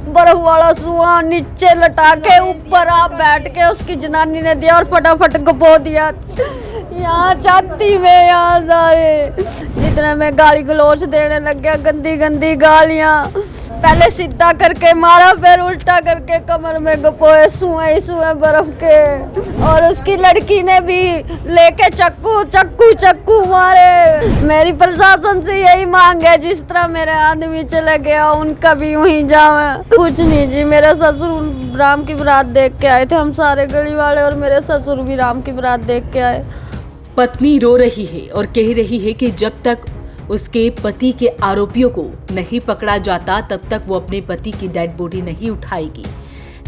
बर्फ वाला सुआ नीचे लटा के ऊपर आप बैठ के उसकी जनानी ने दिया और फटाफट गपो दिया। यहाँ छाती में यहाँ सारे जितने में गाली गलोच देने लग गया, गंदी गंदी गालियाँ। पहले सीधा करके मारा, फिर उल्टा करके कमर में गपोए सुए सुए बर्फ के। और उसकी लड़की ने भी लेके चक्कू चक्कू चक्कू मारे। मेरी प्रशासन से यही मांग है, जिस तरह मेरे आदमी चले गया उनका भी यूं ही जावे। कुछ नहीं जी, मेरे ससुर राम की बारात देख के आए थे, हम सारे गली वाले, और मेरे ससुर भी राम की बारात देख के आए। पत्नी रो रही है और कह रही है कि जब तक उसके पति के आरोपियों को नहीं पकड़ा जाता तब तक वो अपने पति की डेड बॉडी नहीं उठाएगी।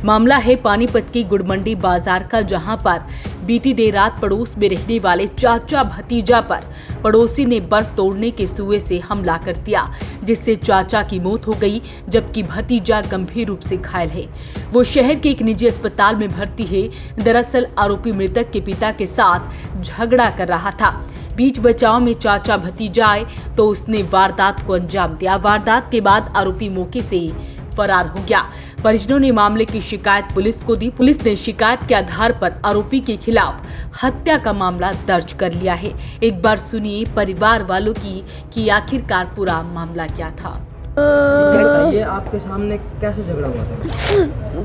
मामला है पानीपत की गुड़मंडी बाजार का, जहां पर बीती देर रात पड़ोस में रहने वाले चाचा भतीजा पर पड़ोसी ने बर्फ तोड़ने के सुए से हमला कर दिया, जिससे चाचा की मौत हो गई जबकि भतीजा गंभीर रूप से घायल है। वो शहर के एक निजी अस्पताल में भर्ती है। दरअसल आरोपी मृतक के पिता के साथ झगड़ा कर रहा था। बीच बचाव में चाचा भतीजा आए तो उसने वारदात को अंजाम दिया। वारदात के बाद आरोपी मौके से फरार हो गया। परिजनों ने मामले की शिकायत पुलिस को दी। पुलिस ने शिकायत के आधार पर आरोपी के खिलाफ हत्या का मामला दर्ज कर लिया है। एक बार सुनिए परिवार वालों की कि आखिरकार पूरा मामला क्या था। ये आपके सामने कैसे झगड़ा हुआ था?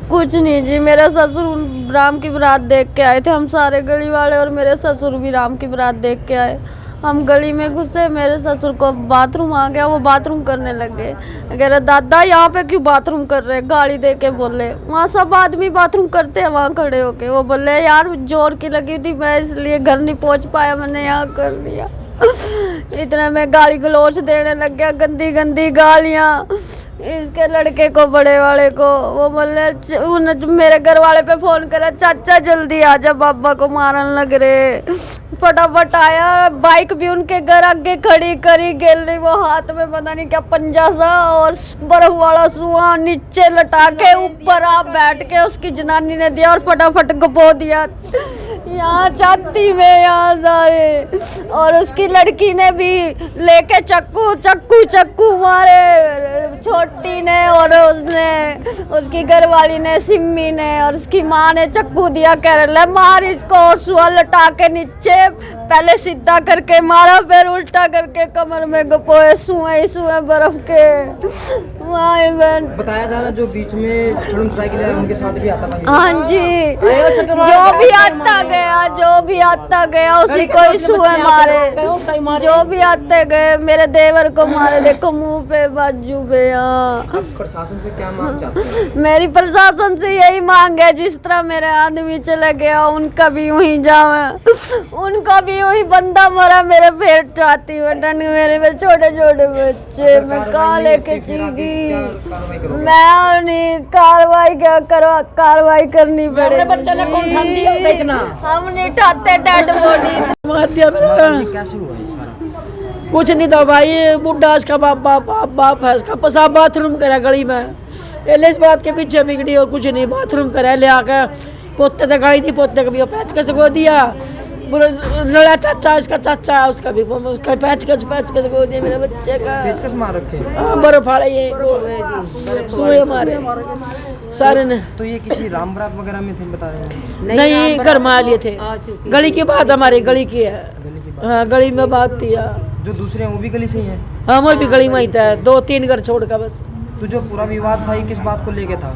कुछ नहीं जी, मेरे ससुर राम की बारात देख के आए थे, हम सारे गली वाले, और मेरे ससुर भी राम की बारात देख के आए। हम गली में घुसे, मेरे ससुर को बाथरूम आ गया, वो बाथरूम करने लग गए। कह रहे दादा यहाँ पे क्यों बाथरूम कर रहे, गाली दे के बोले। वहाँ सब आदमी बाथरूम करते हैं वहाँ खड़े होके। वो बोले यार जोर की लगी थी, मैं इसलिए घर नहीं पहुँच पाया, मैंने यहाँ कर लिया। इतने में गाली गलोच देने लग गया, गंदी गंदी गालियाँ। इसके लड़के को, बड़े वाले को, वो बोले मेरे घर वाले पे फोन करा, चाचा जल्दी आ जा, बाबा को मारन लग रहे। फटाफट आया, बाइक भी उनके घर आगे खड़ी करी, गेली वो हाथ में पता नहीं क्या पंजा सा, और बर्फ वाला सुआ नीचे लटा के ऊपर आप बैठ के उसकी जनानी ने दिया और फटाफट गपो दिया। यहाँ छाती में यहाँ सारे। और उसकी लड़की ने भी लेके चक्कू चक्कू चक्कू मारे, छोटी ने, और उसने, उसकी घरवाली ने, सिम्मी ने, और उसकी माँ ने चक्कू दिया। कह रहे मार इसको, और सुआ लटा के नीचे पहले सीधा करके मारा, फिर उल्टा करके कमर में गपोए सुए सुए बर्फ के। बताया जा रहा जो बीच में के लिए उनके साथ भी आता था। हाँ जी, जो भी आता गया उसी को ही सुए मारे, जो भी आते गए। मेरे देवर को मारे, देखो मुंह पे, बाजू पे। प्रशासन से क्या मांग चाहते हैं? मेरी प्रशासन से यही मांग है, जिस तरह मेरे आदमी चले गया उनका भी यूं ही जावे, उनका भी यूं ही बंदा मरा। मेरे पेट चाहती बटन, मेरे छोटे छोटे बच्चे, मैं कहाँ लेके चीगी। मैं नहीं, कार्रवाई क्या करो, कार्रवाई करनी पड़ेगी। बच्चा ने कौन ठान दिया देखना, हम नहीं ठाते डेड बॉडी। कैसे हुआ ये सारा? कुछ नहीं था भाई, बुढ़ा इसका बाप है इसका, पेशाब बाथरूम करा गली में। पहले इस बात के पीछे बिगड़ी और कुछ नहीं, बाथरूम करा ले आकर पोते तक गाड़ी थी, पोते को भी पैच कैसे को दिया। लड़ा चाचा, इसका चाचा, उसका भी पैच कैसे को दिया मेरे बच्चे का। पेचकस मार रखे। हाँ, बर्फ फाड़े, ये सुए मारे सारे ने। तो ये किसी राम बारात वगैरह में थे बता रहे हैं? नहीं, घर में लिए थे। गली की बात हमारी गली की है। हाँ, गली में बात थी। जो दूसरे हैं वो भी गली से ही हैं? हाँ, वो भी गली में ही था, 2-3 घर छोड़ का बस। तो जो पूरा विवाद था ये किस बात को लेके था?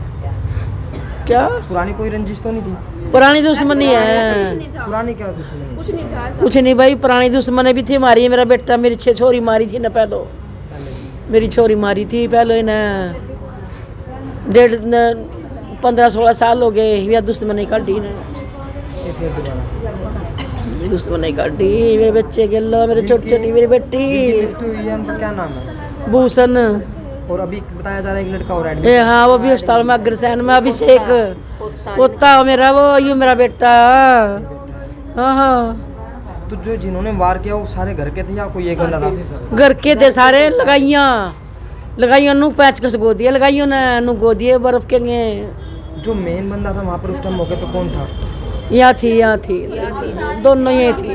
क्या पुरानी कोई रंजिश तो नहीं थी? पुरानी दुश्मनी है। पुरानी क्या दुश्मनी? कुछ नहीं भाई, पुरानी दुश्मनी भी थी हमारी। मेरा बेटा, मेरी 6 छोरी मारी थी ना पहलो, मेरी छोरी मारी थी पहले ना, 15-16 साल हो गए। यह दुश्मनी काटी ने, दुश्मनी काटी मेरे बच्चे के लो, मेरे छोटी छोटी मेरी बेटी। उनका क्या नाम है? भूषण। और अभी बताया जा रहा है एक लड़का और एडमिट। हाँ, वो भी अस्पताल में, अग्रसेन में। अभिषेक पोता मेरा, वो यूँ मेरा बेटा। हाँ हाँ। तो जो जिन्होंने वार किया वो सारे घर के थे या कोई एक बंदा था? घर के थे सारे। लगाइया नू पैच कस गो दिए, लगाइयों ने नू गो दिए बर्फ के। जो मेन बंदा था वहाँ पर उस टाइम मौके पे कौन था? यहाँ थी दोनों ये थी।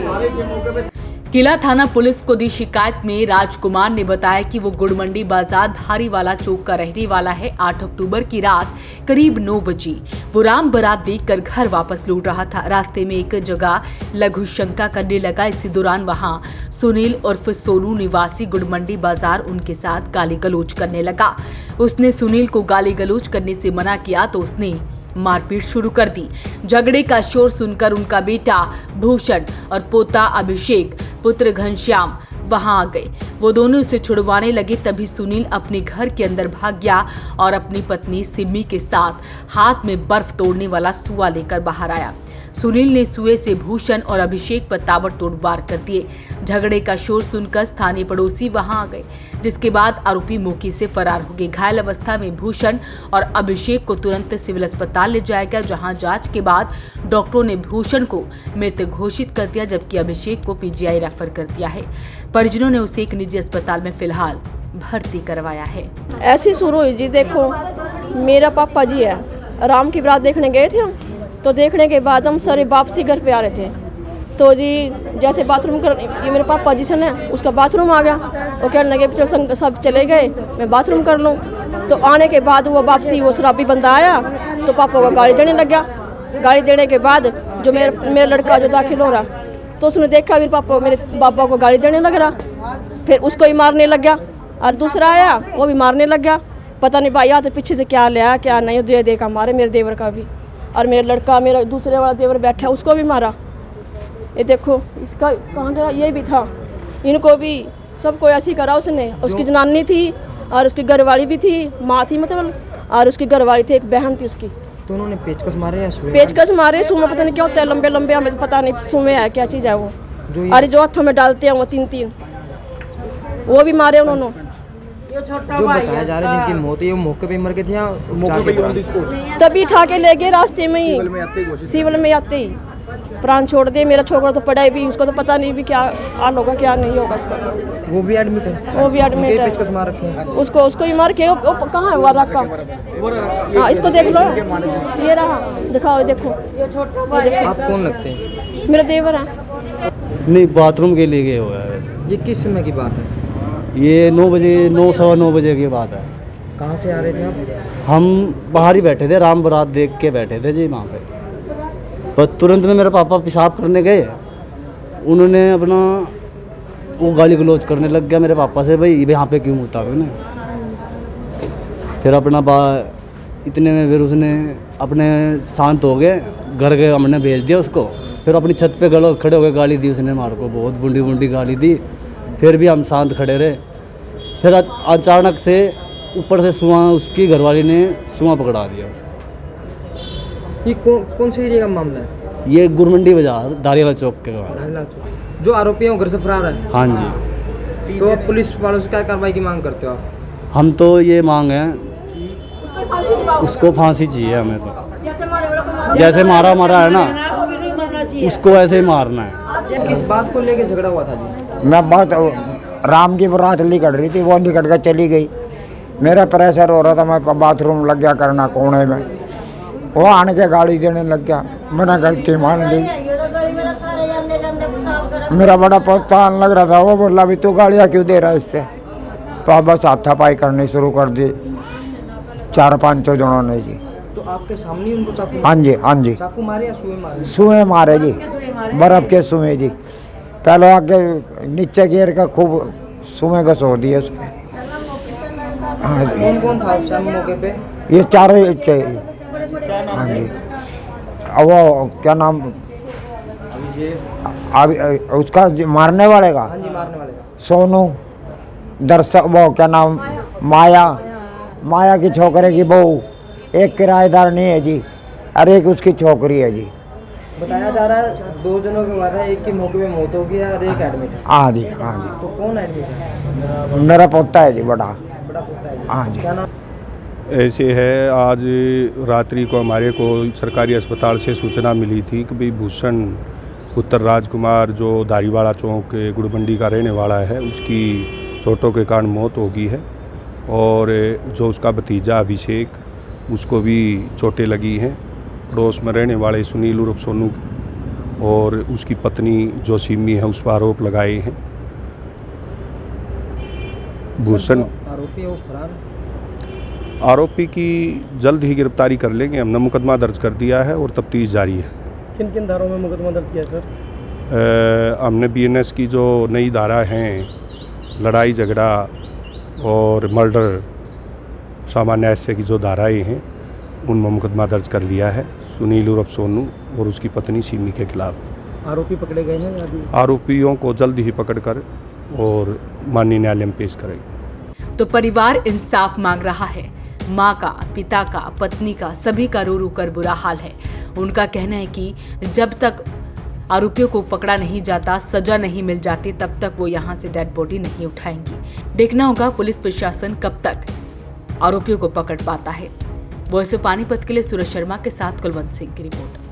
किला थाना पुलिस को दी शिकायत में राजकुमार ने बताया कि वो गुड़मंडी बाजार धारीवाला चौक का रहने वाला है। 8 अक्टूबर की रात करीब 9 बजे वो राम बारात देखकर घर वापस लौट रहा था। रास्ते में एक जगह लघु शंका करने लगा। इसी दौरान वहां सुनील उर्फ सोनू निवासी गुड़मंडी बाजार उनके साथ गाली गलौज करने लगा। उसने सुनील को गाली गलौज करने से मना किया तो उसने मारपीट शुरू कर दी। झगड़े का शोर सुनकर उनका बेटा भूषण और पोता अभिषेक पुत्र घनश्याम वहां आ गए। वो दोनों उसे छुड़वाने लगे। तभी सुनील अपने घर के अंदर भाग गया और अपनी पत्नी सिमी के साथ हाथ में बर्फ तोड़ने वाला सुआ लेकर बाहर आया। सुनील ने सुए से भूषण और अभिषेक पर ताबड़तोड़ वार कर दिए। झगड़े का शोर सुनकर स्थानीय पड़ोसी वहां आ गए, जिसके बाद आरोपी मौके से फरार हो गए। घायल अवस्था में भूषण और अभिषेक को तुरंत सिविल अस्पताल ले जाया गया, जहां जांच के बाद डॉक्टरों ने भूषण को मृत घोषित कर दिया, जबकि अभिषेक को पीजीआई रेफर कर दिया है। परिजनों ने उसे एक निजी अस्पताल में फिलहाल भर्ती करवाया है। ऐसी शुरू हुई जी। देखो, मेरा पापा जी है, राम की बारात देखने गए थे हम, तो देखने के बाद हम सारे वापसी घर पे आ रहे थे, तो जी जैसे बाथरूम कर, ये मेरे पापा जी से ना उसका बाथरूम आ गया। वो कहने लगे चल सब चले गए, मैं बाथरूम कर लूँ। तो आने के बाद वो वापसी वो शराबी बंदा आया तो पापा को गाली देने लग गया। गाली देने के बाद जो मेरा लड़का जो दाखिल हो रहा, तो उसने देखा मेरे पापा को गाली देने लग रहा, फिर उसको ही मारने लग गया। और दूसरा आया वो भी मारने लग गया। पता नहीं भाई तो पीछे से क्या लिया क्या नहीं, दे देखा मारे मेरे देवर का भी, और मेरा लड़का मेरा दूसरे वाला देवर बैठा उसको भी मारा। ये देखो इसका कहाँ गया, ये भी था, इनको भी सबको ऐसे ही करा उसने। उसकी जनानी थी और उसकी घरवाली भी थी, माँ थी मतलब, और उसकी घरवाली थी, एक बहन थी उसकी। तो उन्होंने पेचकस मारे या सुए? पेचकस मारे, सुमे पता नहीं क्या होता है, लंबे लंबे, हमें तो पता नहीं सुमे है क्या चीज़ है वो। अरे जो हाथों में डालते हैं वो 3-3 वो भी मारे उन्होंने। जो बताया जा रहा है जिनकी मौत है वो मौके पे मर गए थे या तभी उठा के ले गए रास्ते में ही, सिविल में आते ही प्राण छोड़ दिए। मेरा छोकरा तो पढ़ाई भी, उसको तो पता नहीं भी क्या हाल होगा क्या नहीं होगा इसका। तो वो भी एडमिट है? वो भी एडमिट है। पेचकस मार रखे हैं उसको ही मार के वो कहाँ है वाला का। हाँ इसको देख लो, ये रहा, दिखाओ देखो। आप कौन लगते हैं? मेरा देवर है। नहीं, बाथरूम के लिए गए हुआ है। ये किस समय की बात है? ये 9 बजे 9-9:15 बजे की बात है। कहाँ से आ रहे थे आप? हम बाहर ही बैठे थे, राम बारात देख के बैठे थे जी वहाँ पे। पर तुरंत में मेरे पापा पेशाब करने गए, उन्होंने अपना वो गाली गलौज करने लग गया मेरे पापा से, भाई यहाँ पे क्यों मुता ने। फिर अपना इतने में फिर उसने अपने शांत हो गए, घर के हमने भेज दिया उसको। फिर अपनी छत पे खड़े हो गए, गाली दी उसने मार को, बहुत बुंडी गाली दी। फिर भी हम शांत खड़े रहे। फिर अचानक से ऊपर से सुआ, उसकी घरवाली ने सुआ पकड़ा दिया उसको। ये कौन से एरिया का मामला है? ये गुड़मंडी बाजार धारीवाला चौक के बाद। जो आरोपी हैं वो घर से फरार है? हाँ जी। तो पुलिस वालों से क्या कार्रवाई की मांग करते हो आप? हम तो ये मांग है उसको फांसी चाहिए हमें, तो जैसे मारा है ना उसको ऐसे ही मारना है। किस बात को लेके झगड़ा हुआ था जी? मैं बात राम की बारात निकल रही थी, वो निकल कर चली गई। मेरा प्रेशर हो रहा था, मैं बाथरूम लग गया करना कोने में, वो आने के गाड़ी देने लग गया। मैंने गलती मान ली। मेरा बड़ा प्रोत्साहन लग रहा था, वो बोला भी तू गाड़ियाँ क्यों दे रहा है इससे। तो अब बस हाथापाई करनी शुरू कर दी 4-5 जनों ने जी। तो आपके सामने उनको चाकू? हाँ जी चाकू मारे या सुए मारे? सुए मारे जी, बर्फ के सुए जी। पहले आगे नीचे गिर का खूब सुए घसो दिए उसके। हाँ जी। कौन था उस टाइम मौके पे? ये 4 चाहिए। हाँ जी। अब वो क्या नाम उसका मारने वाले का? हाँ जी, मारने वाले का सोनू, दर्शक वो क्या नाम माया की छोकरे की बहू, एक किराएदार नहीं है जी, अरे एक उसकी छोकरी है जी। बताया जा रहा है 2 जनों के बाद एक की मौके पे मौत हो गई और एक एडमिट है। हाँ जी। तो कौन एडमिट है? मेरा पोता है जी, बड़ा पोता है। हाँ जी। क्या नाम? ऐसे है, आज रात्रि को हमारे को सरकारी अस्पताल से सूचना मिली थी कि भाई भूषण पुत्र राजकुमार जो धारीवाला चौक गुड़मंडी का रहने वाला है, उसकी चोटों के कारण मौत हो गई है। और जो उसका भतीजा अभिषेक, उसको भी चोटें लगी हैं। पड़ोस में रहने वाले सुनील उर्फ सोनू और उसकी पत्नी जो सिमी है उस पर आरोप लगाए हैं। भूषण आरोपी है वो फरार है? आरोपी की जल्द ही गिरफ्तारी कर लेंगे। हमने मुकदमा दर्ज कर दिया है और तफ्तीश जारी है। किन किन धाराओं में मुकदमा दर्ज किया सर? हमने BNS की जो नई धारा हैं, लड़ाई झगड़ा और मर्डर, सामान्य ऐसे की जो धाराएं हैं उनमें मुकदमा दर्ज कर लिया है सुनील उर्फ सोनू और उसकी पत्नी सिमी के खिलाफ। आरोपी पकड़े गए हैं या अभी? आरोपियों को जल्द ही पकड़कर और माननीय न्यायालय में पेश करेंगे। तो परिवार इंसाफ मांग रहा है। माँ का, पिता का, पत्नी का, सभी का रो रो कर बुरा हाल है। उनका कहना है कि जब तक आरोपियों को पकड़ा नहीं जाता, सजा नहीं मिल जाती, तब तक वो यहाँ से डेड बॉडी नहीं उठाएंगी। देखना होगा पुलिस प्रशासन कब तक आरोपियों को पकड़ पाता है। वॉइस ऑफ पानीपत के लिए सूरज शर्मा के साथ कुलवंत सिंह की रिपोर्ट।